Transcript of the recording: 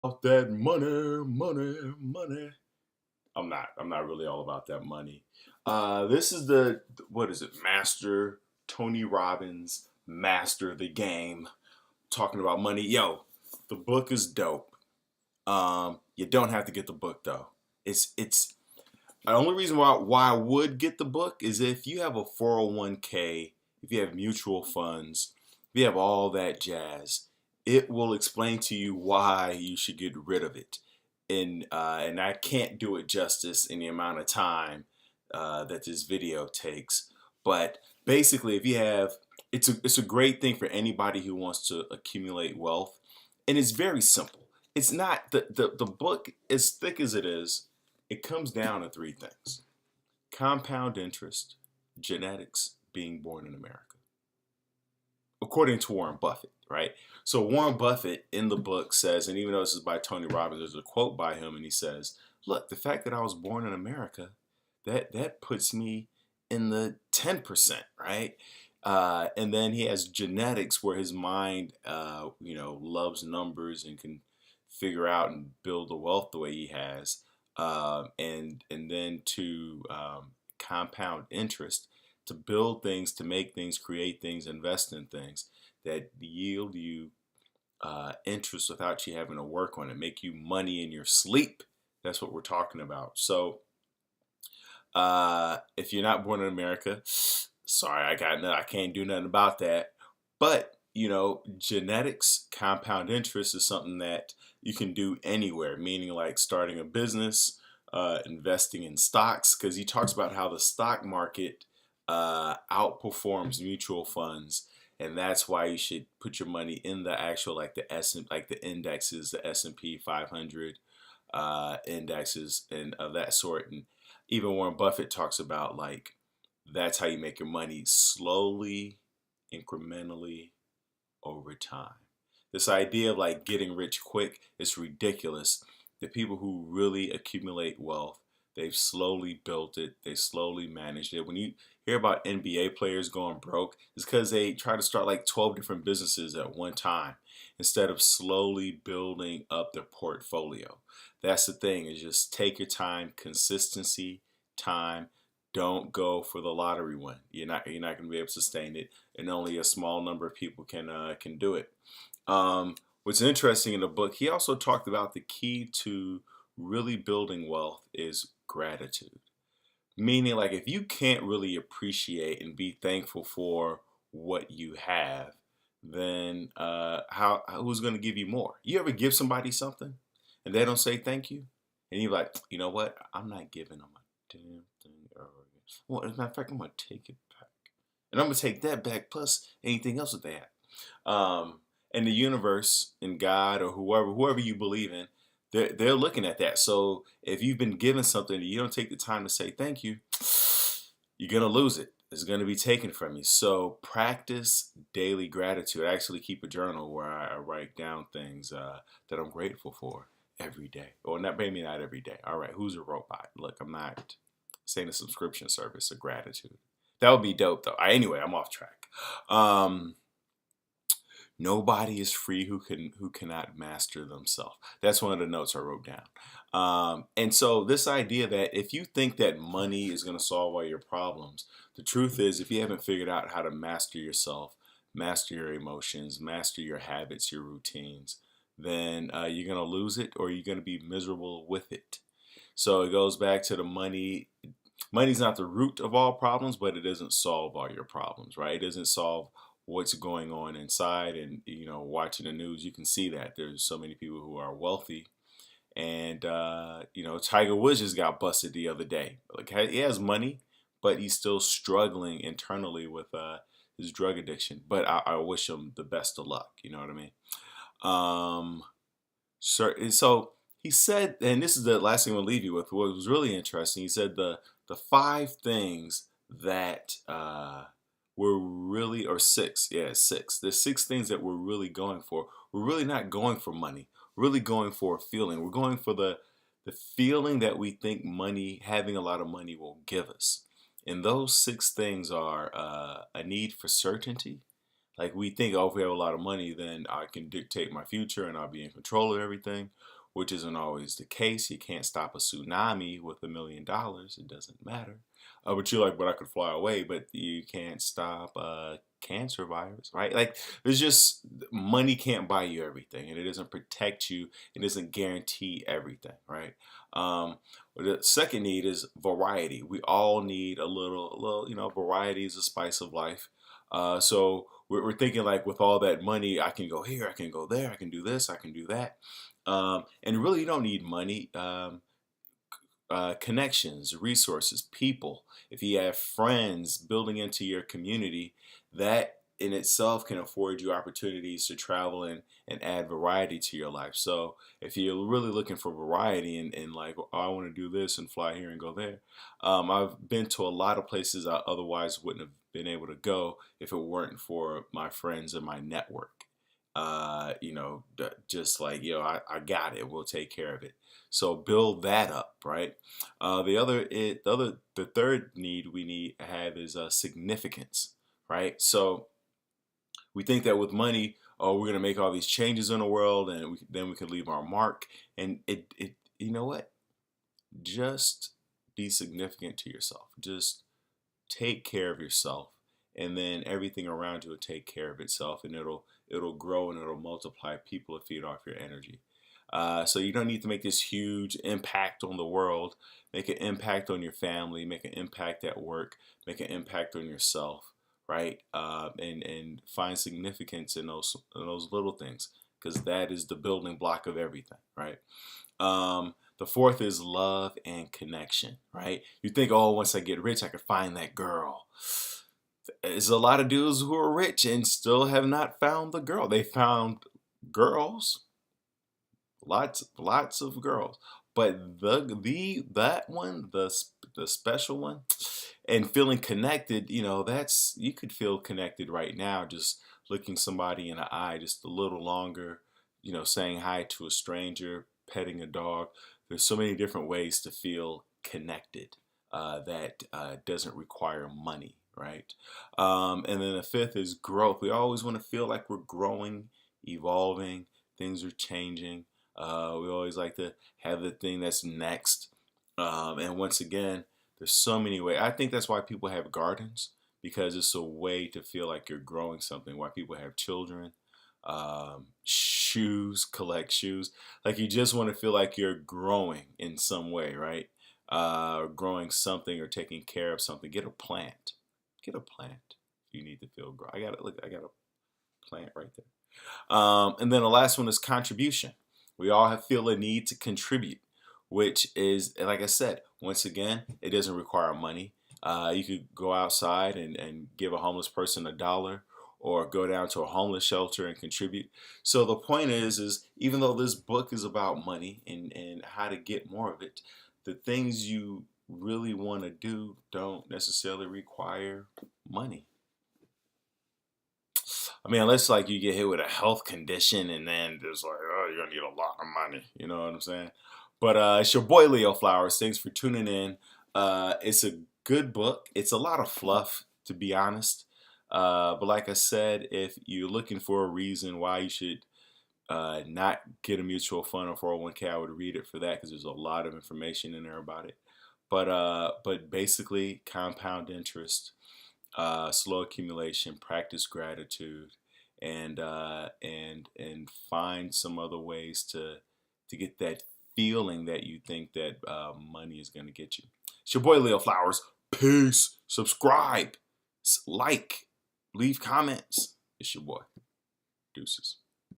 Off that money, money, money. I'm not really all about that money. This is the what is it? Master Tony Robbins, Master the Game, talking about money. Yo, the book is dope. You don't have to get the book though. It's the only reason why I would get the book is if you have a 401k, if you have mutual funds, if you have all that jazz, it will explain to you why you should get rid of it. And I can't do it justice in the amount of time that this video takes. But basically, if you have, it's a great thing for anybody who wants to accumulate wealth, and it's very simple. It's not the book, as thick as it is, it comes down to three things: compound interest, genetics, being born in America, according to Warren Buffett, right? So Warren Buffett in the book says, and even though this is by Tony Robbins, there's a quote by him, and he says, "Look, the fact that I was born in America, that puts me in the 10%, right?" And then he has genetics where his mind, loves numbers and can figure out and build the wealth the way he has, and then to compound interest, to build things, to make things, create things, invest in things that yield you interest without you having to work on it, make you money in your sleep. That's what we're talking about. So if you're not born in America, sorry, I can't do nothing about that. But genetics, compound interest is something that you can do anywhere, meaning like starting a business, investing in stocks, because he talks about how the stock market outperforms mutual funds, and that's why you should put your money in the actual, like the indexes, the S&P 500 indexes and of that sort. And even Warren Buffett talks about like that's how you make your money slowly, incrementally, over time. This idea of like getting rich quick is ridiculous. The people who really accumulate wealth, they've slowly built it, they slowly managed it. When you hear about NBA players going broke, it's because they try to start like 12 different businesses at one time instead of slowly building up their portfolio. That's the thing, is just take your time, consistency, time. Don't go for the lottery win. You're not going to be able to sustain it, and only a small number of people can do it. What's interesting in the book, he also talked about the key to really building wealth is gratitude. Meaning, like, if you can't really appreciate and be thankful for what you have, then who's going to give you more? You ever give somebody something and they don't say thank you, and you're like, you know what? I'm not giving them a damn thing ever again. Well, as a matter of fact, I'm going to take it back, and I'm going to take that back plus anything else that they have. And the universe and God or whoever you believe in, they're looking at that. So if you've been given something and you don't take the time to say thank you, you're gonna lose it. It's gonna be taken from you. So practice daily gratitude. I actually keep a journal where I write down things that I'm grateful for every day. Or not, maybe not every day. All right, who's a robot? Look, I'm not saying a subscription service of gratitude. That would be dope though. Anyway, I'm off track. Nobody is free who cannot master themselves. That's one of the notes I wrote down. And so this idea that if you think that money is going to solve all your problems, the truth is if you haven't figured out how to master yourself, master your emotions, master your habits, your routines, then you're going to lose it, or you're going to be miserable with it. So it goes back to the money. Money's not the root of all problems, but it doesn't solve all your problems, right? It doesn't solve what's going on inside. And watching the news, you can see that there's so many people who are wealthy, and Tiger Woods just got busted the other day. Like, he has money, but he's still struggling internally with his drug addiction. But I wish him the best of luck. You know what I mean? So he said, and this is the last thing we'll leave you with, what was really interesting. He said the 5 things that we're really, or six, yeah, six. There's 6 things that we're really going for. We're really not going for money. We're really going for a feeling. We're going for the feeling that we think money, having a lot of money, will give us. And those 6 things are a need for certainty, Like we think, oh, if we have a lot of money, then I can dictate my future and I'll be in control of everything, which isn't always the case. You can't stop a tsunami with $1 million. It doesn't matter. But you're like, but I could fly away, but you can't stop cancer virus, right? Like there's just money can't buy you everything, and it doesn't protect you. It doesn't guarantee everything, right? The second need is variety. We all need a little, variety is a spice of life. So we're thinking like with all that money, I can go here, I can go there, I can do this, I can do that. And really, you don't need money. Connections, resources, people. If you have friends building into your community, that in itself can afford you opportunities to travel and add variety to your life. So if you're really looking for variety and like, oh, I want to do this and fly here and go there, I've been to a lot of places I otherwise wouldn't have been able to go if it weren't for my friends and my network. Just like, I got it. We'll take care of it. So build that up, right? The third need we need to have is significance, right? So we think that with money, oh, we're gonna make all these changes in the world, and then we can leave our mark. And you know what? Just be significant to yourself. Just take care of yourself, and then everything around you will take care of itself, and it'll grow and it'll multiply. People to feed off your energy. So you don't need to make this huge impact on the world. Make an impact on your family. Make an impact at work. Make an impact on yourself, right? And find significance in those little things, because that is the building block of everything, right? The fourth is love and connection, right? You think, oh, once I get rich, I could find that girl. There's a lot of dudes who are rich and still have not found the girl. They found girls, lots of girls, but the special one, and feeling connected. That's, you could feel connected right now just looking somebody in the eye just a little longer. Saying hi to a stranger, petting a dog. There's so many different ways to feel connected that doesn't require money, right? And then the fifth is growth. We always want to feel like we're growing, evolving, things are changing. We always like to have the thing that's next. And once again, there's so many ways. I think that's why people have gardens, because it's a way to feel like you're growing something. Why people have children, shoes, collect shoes. Like you just want to feel like you're growing in some way, right? Growing something or taking care of something. Get a plant. Get a plant. If you need to feel grow. I got a plant right there. And then the last one is contribution. We all feel a need to contribute, which is, like I said, once again, it doesn't require money. You could go outside and give a homeless person $1, or go down to a homeless shelter and contribute. So the point is even though this book is about money and how to get more of it, the things you really want to do don't necessarily require money. I mean, unless like you get hit with a health condition and then there's like, oh, you're gonna need a lot of money. You know what I'm saying? But it's your boy Leo Flowers. Thanks for tuning in. It's a good book. It's a lot of fluff, to be honest. But like I said, if you're looking for a reason why you should not get a mutual fund or 401k, I would read it for that, because there's a lot of information in there about it. But basically, compound interest, slow accumulation, practice gratitude, and find some other ways to get that feeling that you think that money is going to get you. It's your boy Leo Flowers. Peace. Subscribe, like, leave comments. It's your boy. Deuces.